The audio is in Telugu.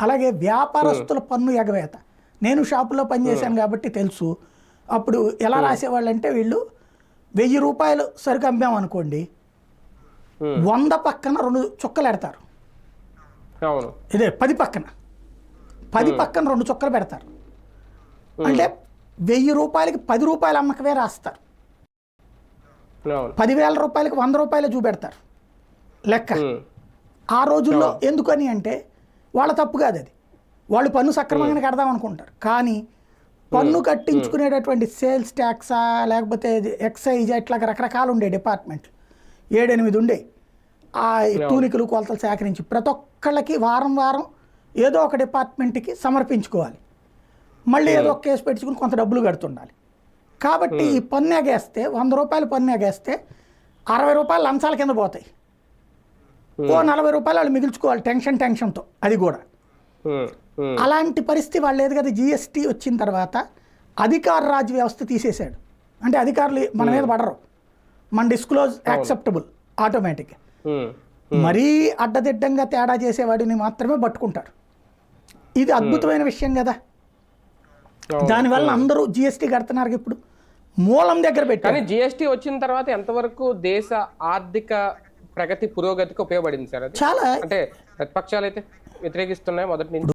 అలాగే వ్యాపారస్తుల పన్ను ఎగవేత. నేను షాపులో పనిచేశాను కాబట్టి తెలుసు. అప్పుడు ఎలా రాసేవాళ్ళు అంటే, వీళ్ళు 1000 రూపాయలు సరుకు అమ్మామనుకోండి, 100 పక్కన 2 చుక్కలు పెడతారు. ఇదే 10 పక్కన 2 చుక్కలు పెడతారు. అంటే 1000 రూపాయలకి 10 రూపాయల అమ్మకమే రాస్తారు. 10,000 రూపాయలకి 100 రూపాయలు చూపెడతారు లెక్క. ఆ రోజుల్లో ఎందుకని అంటే వాళ్ళ తప్పు కాదు అది, వాళ్ళు పన్ను సక్రమంగానే కడదాం అనుకుంటారు. కానీ పన్ను కట్టించుకునేటటువంటి సేల్స్ ట్యాక్సా లేకపోతే ఎక్సైజ్ ఇట్లా రకరకాలు ఉండే డిపార్ట్మెంట్లు, 7-8 ఉండే. ఆ తూనికలు కొలతలు సేకరించి ప్రతి ఒక్కళ్ళకి వారం వారం ఏదో ఒక డిపార్ట్మెంట్కి సమర్పించుకోవాలి. మళ్ళీ ఏదో ఒక కేసు పెట్టుకుని కొంత డబ్బులు కడుతుండాలి. కాబట్టి ఈ పన్ను ఎగేస్తే 100 రూపాయలు పన్ను ఎగేస్తే 60 రూపాయలు లంచాల కింద పోతాయి. ఓ 40 రూపాయలు వాళ్ళు మిగుల్చుకోవాలి టెన్షన్తో. అది కూడా అలాంటి పరిస్థితి వాళ్ళు లేదు కదా. జిఎస్టీ వచ్చిన తర్వాత అధికార రాజ్య వ్యవస్థ తీసేశాడు. అంటే అధికారులు మన మీద పడరు, మన డిస్క్లోజ్ యాక్సెప్టబుల్ ఆటోమేటిక్. మరీ అడ్డదిడ్డంగా తేడా చేసేవాడిని మాత్రమే పట్టుకుంటారు. ఇది అద్భుతమైన విషయం కదా. దానివల్ల అందరూ జిఎస్టీ కడుతున్నారు. ఇప్పుడు మూలం దగ్గర పెట్టారు. కానీ జిఎస్టీ వచ్చిన తర్వాత ఎంతవరకు దేశ ఆర్థిక ప్రగతి పురోగతికి ఉపయోగపడింది సార్? అది చాలా. అంటే ప్రతిపక్షాలు అయితే వ్యతిరేకిస్తున్నాయి మొదటి నుంచి.